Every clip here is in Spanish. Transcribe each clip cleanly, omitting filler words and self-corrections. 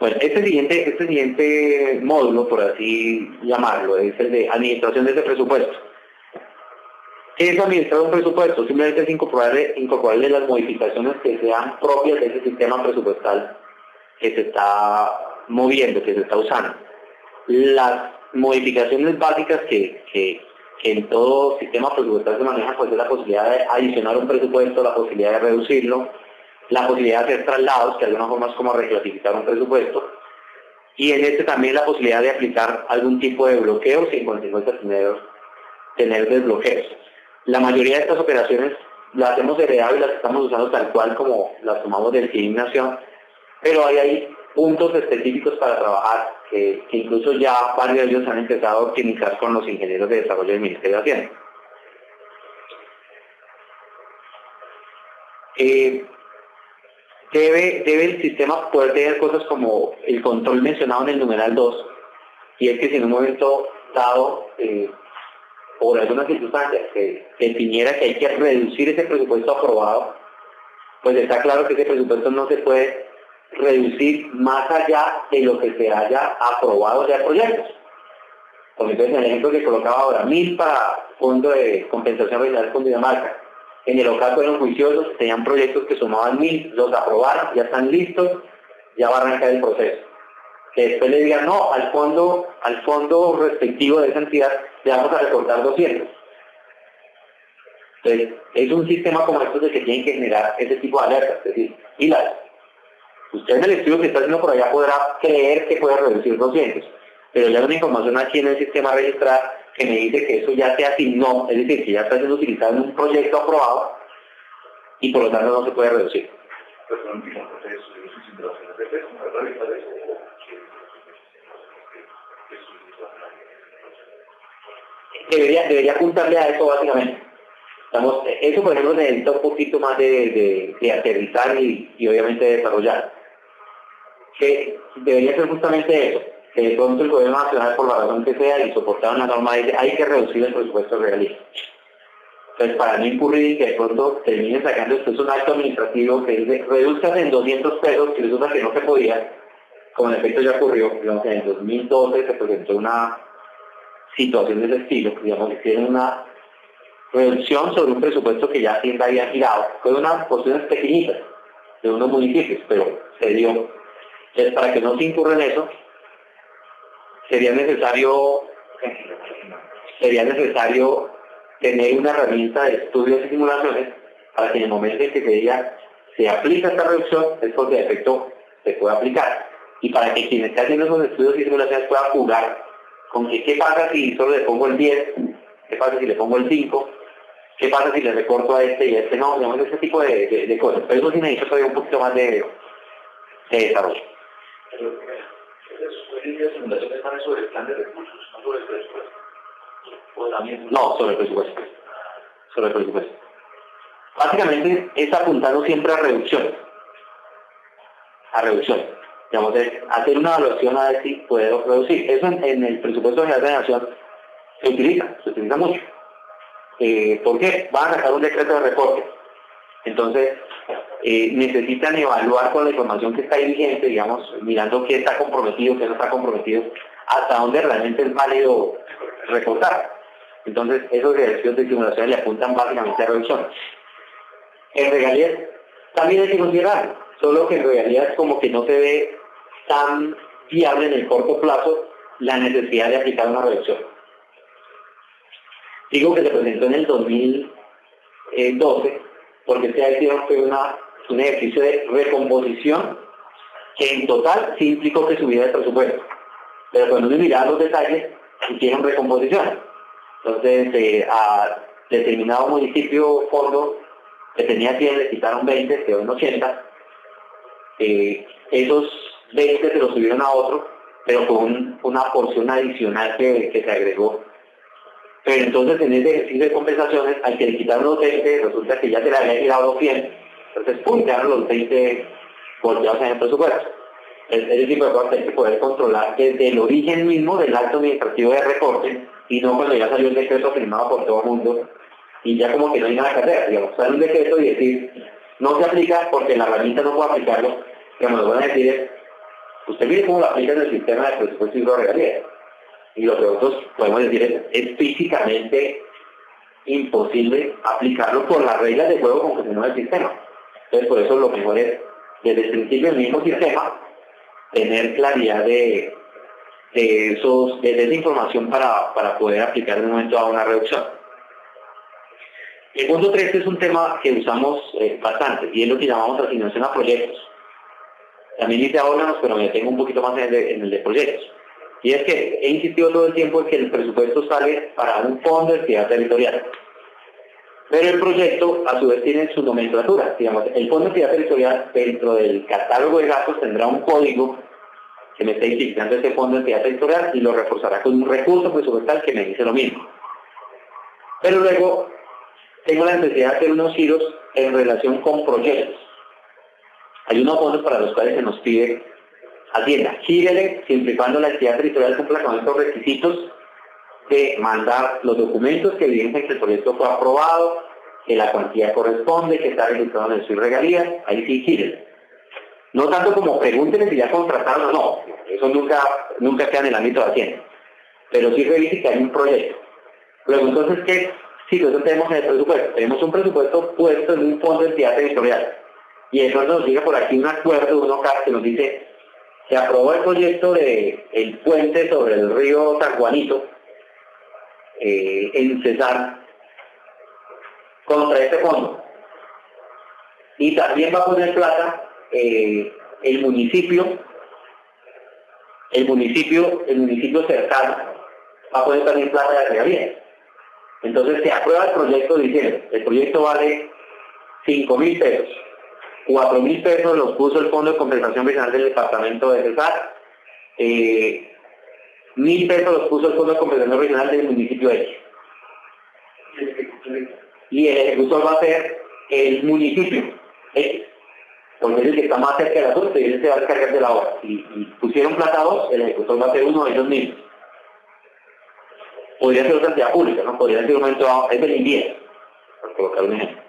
Bueno, este siguiente módulo, por así llamarlo, es el de administración de ese presupuesto. ¿Qué es administrar un presupuesto? Simplemente es incorporarle las modificaciones que sean propias de ese sistema presupuestal que se está moviendo, que se está usando. Las modificaciones básicas que en todo sistema presupuestal se manejan, pues es la posibilidad de adicionar un presupuesto, la posibilidad de reducirlo, la posibilidad de hacer traslados, que de alguna forma es como reclasificar un presupuesto, y en este también la posibilidad de aplicar algún tipo de bloqueo sin consecuencia tener desbloqueos. La mayoría de estas operaciones las hemos heredado y las estamos usando tal cual como las tomamos del CIDIM Nación, pero hay puntos específicos para trabajar que incluso ya varios de ellos han empezado a optimizar con los ingenieros de desarrollo del Ministerio de Hacienda. Debe el sistema poder tener cosas como el control mencionado en el numeral 2, y es que si en un momento dado, por algunas circunstancias, que definiera que hay que reducir ese presupuesto aprobado, pues está claro que ese presupuesto no se puede reducir más allá de lo que se haya aprobado ya proyectos. Por ejemplo, en el ejemplo que colocaba ahora, 1000 para Fondo de Compensación Regional con Dinamarca. En el OCAC fueron juiciosos, tenían proyectos que sumaban 1000, los aprobaron, ya están listos, ya va a arrancar el proceso. Que después le digan, no, al fondo respectivo de esa entidad le vamos a recortar 200. Entonces, es un sistema como estos de que tienen que generar ese tipo de alertas, es decir, usted en el estudio que está haciendo por allá podrá creer que puede reducir 200, pero ya hay una información aquí en el sistema registrada que me dice que eso ya se asignó, es decir, que ya está siendo utilizado en un proyecto aprobado y por lo tanto no se puede reducir. Debería apuntarle a eso básicamente. Eso, por ejemplo, necesita un poquito más de aterrizar y obviamente desarrollar. Que debería ser justamente eso, que de pronto el gobierno nacional, por la razón que sea, y soportar una norma, dice hay que reducir el presupuesto realista. Entonces, para no incurrir y que de pronto terminen sacando después un acto administrativo que dice reduzcan en 200 pesos, que resulta que no se podía, como en efecto ya ocurrió, digamos, en el 2012 se presentó una situación de ese estilo, digamos, que tiene una reducción sobre un presupuesto que ya Hacienda había girado. Fue unas porciones pequeñitas de unos municipios, pero se dio. Entonces, para que no se incurra en eso, sería necesario tener una herramienta de estudios y simulaciones para que en el momento en que se diga se aplica esta reducción, es porque de efecto se puede aplicar. Y para que quien esté haciendo esos estudios y simulaciones pueda jugar con que qué pasa si solo le pongo el 10, qué pasa si le pongo el 5, qué pasa si le recorto a este y a este no, digamos, ese tipo de cosas. Pero eso sí necesita todavía un poquito más de desarrollo. ¿Esas simulaciones van sobre el plan de recursos, no sobre el presupuesto? ¿O también? No, sobre el presupuesto. Sobre el presupuesto. Básicamente es apuntando siempre a reducción. A reducción. Digamos, es hacer una evaluación a ver si puede reducir. Eso en el presupuesto general de la Nación se utiliza mucho. ¿Por qué? Van a sacar un decreto de recorte. Entonces, necesitan evaluar con la información que está ahí vigente, digamos, mirando qué está comprometido, qué no está comprometido, hasta dónde realmente es válido recortar. Entonces, esos ejercicios de simulación le apuntan básicamente a reducción. En regalías también hay que considerarlo, solo que en realidad como que no se ve tan viable en el corto plazo la necesidad de aplicar una reducción. Digo que se presentó en el 2012, porque fue un ejercicio de recomposición que en total sí implicó que subiera el presupuesto. Pero cuando uno miraba los detalles, hicieron recomposición. Entonces, a determinado municipio fondo que tenía 100, le quitaron 20, quedó en 80. Esos 20 se los subieron a otro, pero con una porción adicional que se agregó. Pero entonces en ese ejercicio de compensaciones, al que le quitaron los 20, resulta que ya se le había quedado 100. Entonces, quedaron los 20 volteados en el presupuesto. Ese tipo de cosas hay que poder controlar desde el origen mismo del acto administrativo de recorte y no cuando ya salió el decreto firmado por todo el mundo y ya como que no hay nada que hacer, digamos, sale un decreto y decir, no se aplica porque la herramienta no puede aplicarlo, digamos, lo que van a decir es, usted mire cómo lo aplica en el sistema de presupuesto y regalías. Y lo que nosotros podemos decir es físicamente imposible aplicarlo por las reglas de juego con que se mueve el sistema. Entonces, por eso lo mejor es, desde el principio del mismo sistema, tener claridad de esa información para poder aplicar en un momento a una reducción. El punto 3 es un tema que usamos bastante, y es lo que llamamos asignación a proyectos. También dice a órganos, pero me detengo un poquito más en el de proyectos. Y es que he insistido todo el tiempo en que el presupuesto sale para un fondo de entidad territorial. Pero el proyecto, a su vez, tiene su nomenclatura. Digamos, el fondo de entidad territorial, dentro del catálogo de gastos, tendrá un código que me está identificando ese fondo de entidad territorial y lo reforzará con un recurso presupuestal que me dice lo mismo. Pero luego, tengo la necesidad de hacer unos giros en relación con proyectos. Hay unos fondos para los cuales se nos pide Hacienda, gírele siempre y cuando la entidad territorial cumpla con estos requisitos de mandar los documentos que evidencian que el proyecto fue aprobado, que la cuantía corresponde, que está registrado en el SUS regalías, ahí sí gírele. No tanto como pregúntenle si ya contrataron o no, eso nunca queda en el ámbito de Hacienda, pero sí revise que hay un proyecto. Luego entonces, ¿qué situación tenemos en el presupuesto? Tenemos un presupuesto puesto en un fondo de entidad territorial. Y entonces nos llega por aquí un acuerdo, un OCAP que nos dice, se aprobó el proyecto del puente sobre el río San Juanito, en Cesar, contra este fondo. Y también va a poner plata el municipio cercano, va a poner también plata de regalías. Entonces se aprueba el proyecto diciendo, el proyecto vale 5.000 pesos. 4.000 pesos los puso el Fondo de Compensación Regional del Departamento de Cesar, 1.000 pesos los puso el Fondo de Compensación Regional del municipio X. Y el ejecutor va a ser el municipio X, porque es el que está más cerca del asunto y él se va a encargar de la obra. Si pusieron plata 2, el ejecutor va a ser uno de ellos mismos. Podría ser otra entidad pública, ¿no? Podría ser un momento, es el INVIES, por colocar un ejemplo.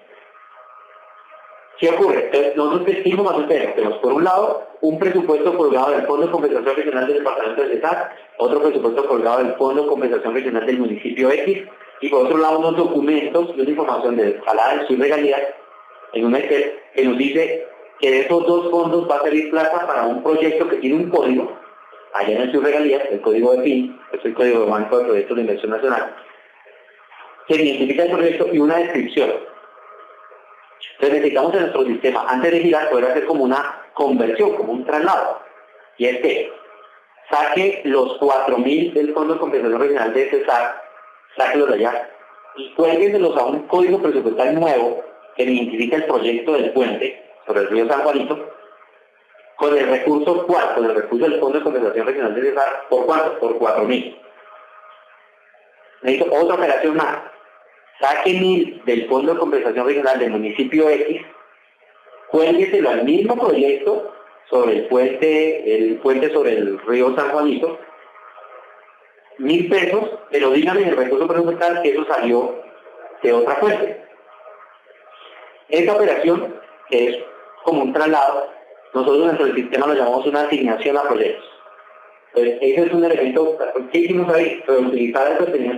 ¿Qué ocurre? Entonces, nosotros decimos más o menos, tenemos por un lado un presupuesto colgado del Fondo de Compensación Regional del Departamento de Cesar, otro presupuesto colgado del Fondo de Compensación Regional del municipio X, y por otro lado unos documentos y una información de escalada de sus regalías en un Excel que nos dice que de esos dos fondos va a salir plata para un proyecto que tiene un código, allá en sus regalías, el código de PIN, que es el código de Banco de Proyectos de Inversión Nacional, que identifica el proyecto y una descripción. Entonces necesitamos en nuestro sistema, antes de girar, poder hacer como una conversión, como un traslado. Y es que saque los 4.000 del Fondo de Compensación Regional de Cesar, sáquelos de allá, y cuélguenselos a un código presupuestal nuevo que identifica el proyecto del puente sobre el río San Juanito, con el recurso ¿cuál? Con el recurso del Fondo de Compensación Regional de Cesar, ¿por cuánto? Por 4.000. Necesito otra operación más. Saque 1.000 del Fondo de Compensación Regional del municipio X, cuélgueselo al mismo proyecto sobre el puente sobre el río San Juanito, 1.000 pesos, pero díganme en el recurso presupuestal que eso salió de otra fuente. Esta operación, que es como un traslado, nosotros dentro del sistema lo llamamos una asignación a proyectos. Entonces, ese es un elemento que hicimos ahí, reutilizar el contenido,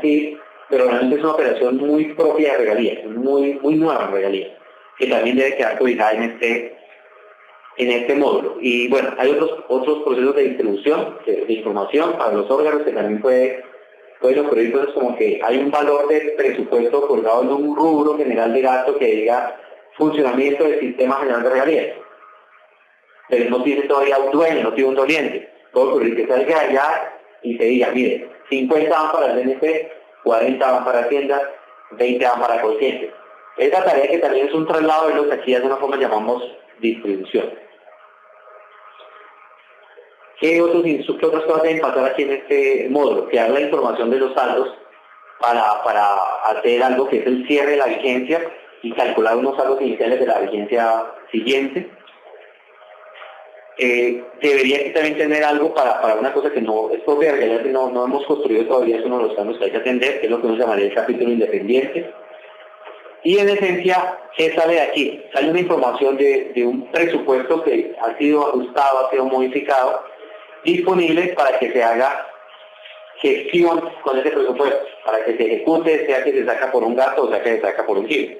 pero realmente es una operación muy propia de regalías, muy nueva en regalías, que también debe quedar ubicada en este módulo. Y bueno, hay otros procesos de distribución, de información para los órganos que también pueden ocurrir cosas como que hay un valor de presupuesto colgado en un rubro general de gasto que diga funcionamiento del sistema general de regalías. Pero no tiene todavía un dueño, no tiene un doliente. Puede ocurrir que salga allá y se diga, mire, 50 van para el DNP, 40 van para Hacienda, 20 van para Consciente. Esa tarea que también es un traslado de lo que aquí de alguna forma llamamos distribución. ¿Qué otras cosas deben pasar aquí en este módulo? Crear la información de los saldos para hacer algo que es el cierre de la vigencia y calcular unos saldos iniciales de la vigencia siguiente. debería aquí también tener algo para una cosa que no es propia de realidad, que no hemos construido todavía, es uno de los cambios que hay que atender, que es lo que uno llamaría el capítulo independiente. Y en esencia, ¿qué sale de aquí? Sale una información de un presupuesto que ha sido ajustado, ha sido modificado, disponible para que se haga gestión con ese presupuesto, para que se ejecute, sea que se saca por un gasto o sea que se saca por un giro.